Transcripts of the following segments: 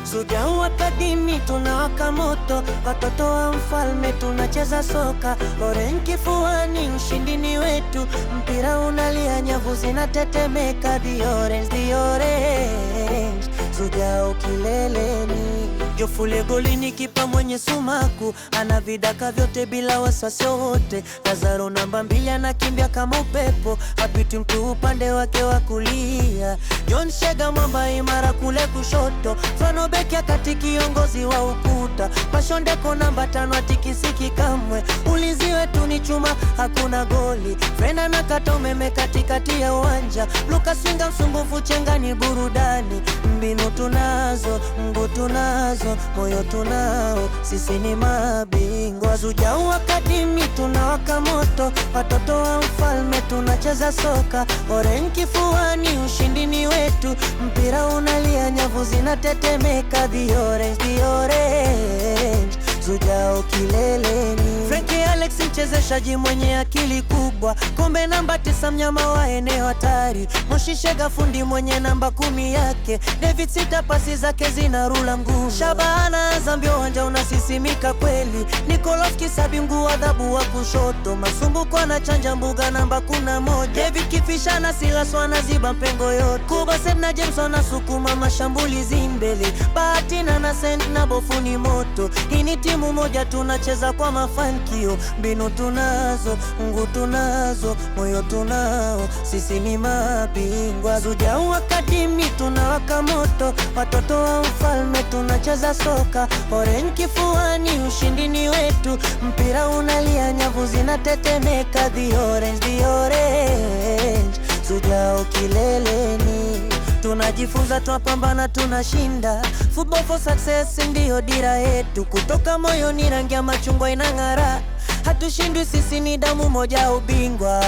Zuja Academy tunawaka moto, watoto wa mfalme tunacheza soka. Orange kifuani, ushindi ni wetu, mpira unalia, nyavu zinatetemeka. The orange, the orange, Zuja ukileleni. Jofule golini, kipa mwenye sumaku, ana vidaka vyote bila wasiwasi wote. Lazaro namba 2 anakimbia kama upepo, hapiti mtu upande wake wa kulia. John Shega mwamba imara kule kushoto, Fano beki kati kiongozi wa ukuta. Mashondeko namba 5 atikisiki kamwe, ulinzi wetu ni chuma, hakuna goli. Frena na Katomeme katikati ya uwanja, Lucas Winga msumbufu, chenga ni burudani. Mbinu tunazo, mguu tunazo, moyo tunao, sisi ni mabingwa. Zuja Academy tunawaka moto, watoto wa mfalme tunacheza soka. Orange kifuani, ushindi ni wetu, mpira unalia, nyavu zinatetemeka. The orange, the orange, Zuja ukileleni. Frankie Alex mchezeshaji mwenye akili kubwa, kombe namba 9 mnyama wa eneo hatari. Moshi Shega fundi mwenye namba 10 yake, David Sita pasi zake zinarula nguvu. Shabana Zambia uwanja unasisimika kweli, Nicolas Kisabi mguu wa dhabu wa kushoto. Masumbuko anachanja mbuga namba 11, David Kifisha na Silas wanaziba pengo yote. Kuba Seth na James wanasukuma mashambulizi mbele, Bahati na Saint na Bofuni moto. Hii ni timu moja tunacheza kwa mafanikio, mbinu tunazo, mguu tunazo, moyo tunao, sisi ni mabingwa. Zuja Academy tunawaka moto, watoto wa mfalme tunacheza soka. Orange kifuani, ushindi ni wetu, mpira unalia, nyavu zinatetemeka. The orange, the orange, Zuja ukileleni. Tunajifunza, twapambana, tunashinda. Football for success ndiyo dira yetu, kutoka moyoni rangi ya machungwa inang'ara. Hatushindwi, sisi ni damu moja, ubingwa.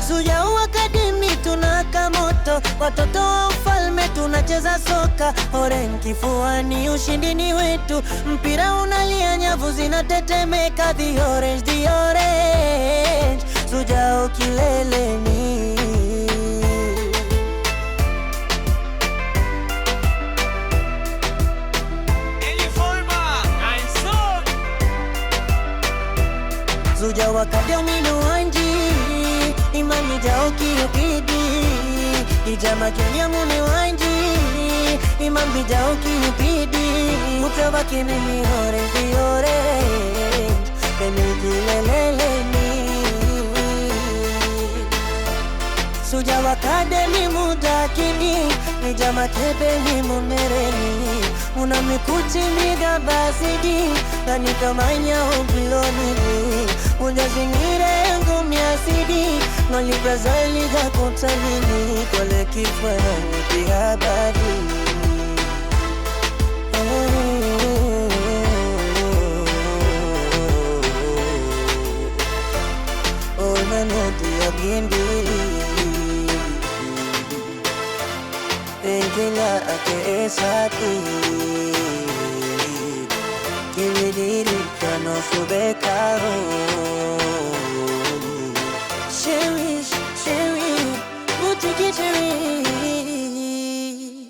Zuja Academy tunawaka moto, watoto wa mfalme tunacheza soka. Orange kifuani, ushindi ni wetu, mpira unalia, nyavu zinatetemeka. The orange, the orange, Zuja ukileleni. Zuja Academy no wanji, imani jao kiyukidi. Ijama Kenya mune wanji, imani jao kiyukidi. Utabaki mimi orange, the orange, keni kileleleni. Zuja Academy mudakini, ijama kebe ni mumereni. Una mikuti miga basidi, gani kamanya ubilonini. Unja zingire ngumi asidi, noli brazali ga kontamini. Kole kifana niti habari, ona noti ya gindi. Engina ake esati, kividiri kano subekaro.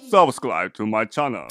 Subscribe to my channel.